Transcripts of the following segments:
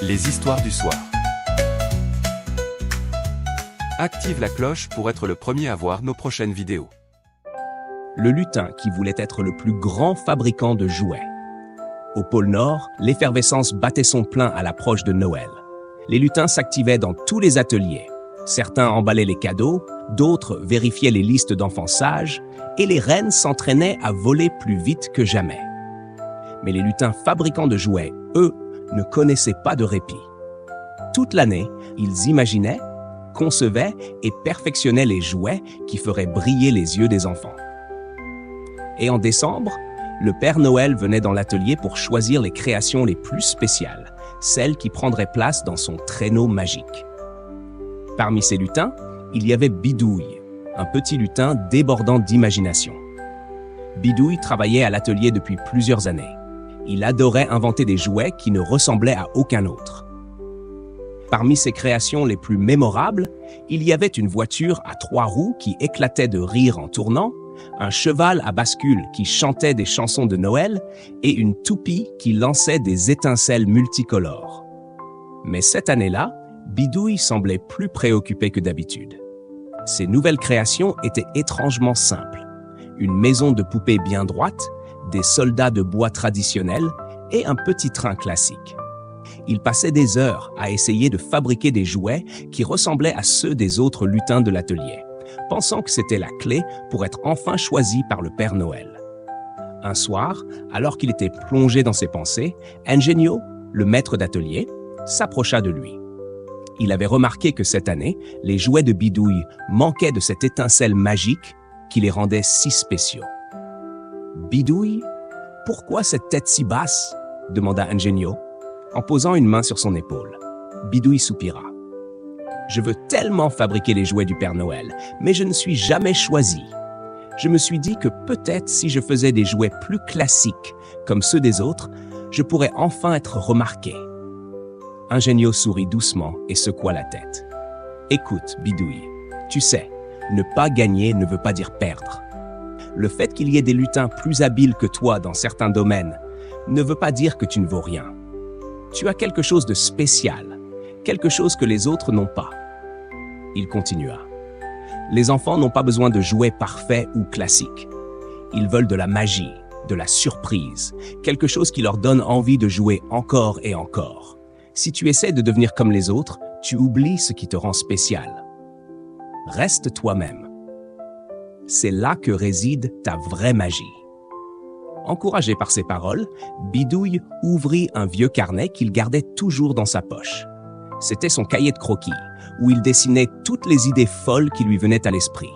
Les histoires du soir. Active la cloche pour être le premier à voir nos prochaines vidéos. Le lutin qui voulait être le plus grand fabricant de jouets. Au pôle Nord, l'effervescence battait son plein à l'approche de Noël. Les lutins s'activaient dans tous les ateliers. Certains emballaient les cadeaux, d'autres vérifiaient les listes d'enfants sages, et les reines s'entraînaient à voler plus vite que jamais. Mais les lutins fabricants de jouets, eux, ne connaissaient pas de répit. Toute l'année, ils imaginaient, concevaient et perfectionnaient les jouets qui feraient briller les yeux des enfants. Et en décembre, le Père Noël venait dans l'atelier pour choisir les créations les plus spéciales, celles qui prendraient place dans son traîneau magique. Parmi ces lutins, il y avait Bidouille, un petit lutin débordant d'imagination. Bidouille travaillait à l'atelier depuis plusieurs années. Il adorait inventer des jouets qui ne ressemblaient à aucun autre. Parmi ses créations les plus mémorables, il y avait une voiture à 3 roues qui éclatait de rire en tournant, un cheval à bascule qui chantait des chansons de Noël et une toupie qui lançait des étincelles multicolores. Mais cette année-là, Bidouille semblait plus préoccupé que d'habitude. Ses nouvelles créations étaient étrangement simples. Une maison de poupées bien droite, des soldats de bois traditionnels et un petit train classique. Il passait des heures à essayer de fabriquer des jouets qui ressemblaient à ceux des autres lutins de l'atelier, pensant que c'était la clé pour être enfin choisi par le Père Noël. Un soir, alors qu'il était plongé dans ses pensées, Ingenio, le maître d'atelier, s'approcha de lui. Il avait remarqué que cette année, les jouets de Bidouille manquaient de cette étincelle magique qui les rendait si spéciaux. « Bidouille, pourquoi cette tête si basse ?» demanda Ingenio, en posant une main sur son épaule. Bidouille soupira. « Je veux tellement fabriquer les jouets du Père Noël, mais je ne suis jamais choisi. Je me suis dit que peut-être si je faisais des jouets plus classiques, comme ceux des autres, je pourrais enfin être remarqué. » Ingenio sourit doucement et secoua la tête. « Écoute, Bidouille, tu sais, ne pas gagner ne veut pas dire perdre. Le fait qu'il y ait des lutins plus habiles que toi dans certains domaines ne veut pas dire que tu ne vaux rien. Tu as quelque chose de spécial, quelque chose que les autres n'ont pas. » Il continua. « Les enfants n'ont pas besoin de jouets parfaits ou classiques. Ils veulent de la magie, de la surprise, quelque chose qui leur donne envie de jouer encore et encore. Si tu essaies de devenir comme les autres, tu oublies ce qui te rend spécial. Reste toi-même. C'est là que réside ta vraie magie. » Encouragé par ces paroles, Bidouille ouvrit un vieux carnet qu'il gardait toujours dans sa poche. C'était son cahier de croquis, où il dessinait toutes les idées folles qui lui venaient à l'esprit.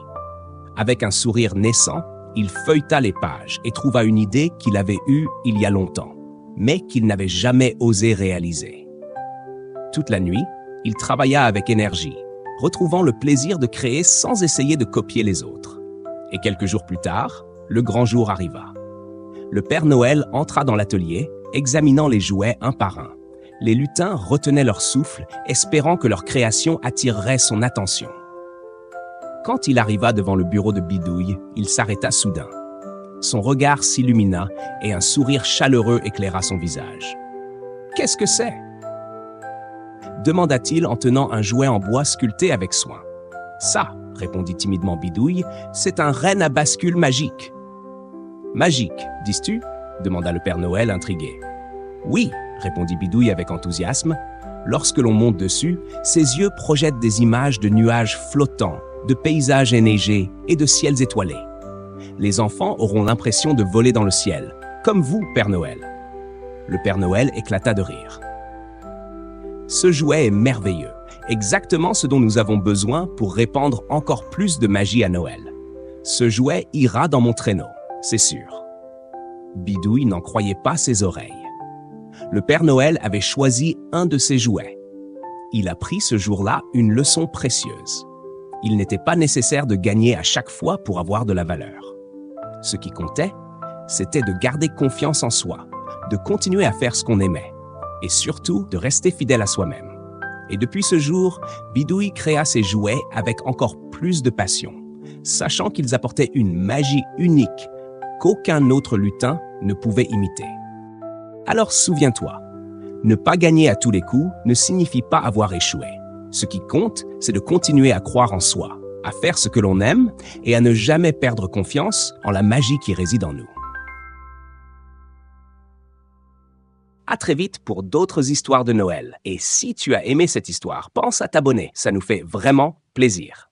Avec un sourire naissant, il feuilleta les pages et trouva une idée qu'il avait eue il y a longtemps, mais qu'il n'avait jamais osé réaliser. Toute la nuit, il travailla avec énergie, retrouvant le plaisir de créer sans essayer de copier les autres. Et quelques jours plus tard, le grand jour arriva. Le Père Noël entra dans l'atelier, examinant les jouets un par un. Les lutins retenaient leur souffle, espérant que leur création attirerait son attention. Quand il arriva devant le bureau de Bidouille, il s'arrêta soudain. Son regard s'illumina et un sourire chaleureux éclaira son visage. « Qu'est-ce que c'est ?» demanda-t-il en tenant un jouet en bois sculpté avec soin. « Ça, » répondit timidement Bidouille, « c'est un renne à bascule magique. »« Magique, dis-tu » demanda le Père Noël intrigué. « Oui, » répondit Bidouille avec enthousiasme. « Lorsque l'on monte dessus, ses yeux projettent des images de nuages flottants, de paysages enneigés et de ciels étoilés. Les enfants auront l'impression de voler dans le ciel, comme vous, Père Noël. » Le Père Noël éclata de rire. « Ce jouet est merveilleux, exactement ce dont nous avons besoin pour répandre encore plus de magie à Noël. Ce jouet ira dans mon traîneau, c'est sûr. » Bidouille n'en croyait pas ses oreilles. Le Père Noël avait choisi un de ses jouets. Il apprit ce jour-là une leçon précieuse. Il n'était pas nécessaire de gagner à chaque fois pour avoir de la valeur. Ce qui comptait, c'était de garder confiance en soi, de continuer à faire ce qu'on aimait, et surtout de rester fidèle à soi-même. Et depuis ce jour, Bidouille créa ses jouets avec encore plus de passion, sachant qu'ils apportaient une magie unique qu'aucun autre lutin ne pouvait imiter. Alors souviens-toi, Ne pas gagner à tous les coups ne signifie pas avoir échoué. Ce qui compte, c'est de continuer à croire en soi, à faire ce que l'on aime et à ne jamais perdre confiance en la magie qui réside en nous. À très vite pour d'autres histoires de Noël. Et si tu as aimé cette histoire, pense à t'abonner, ça nous fait vraiment plaisir.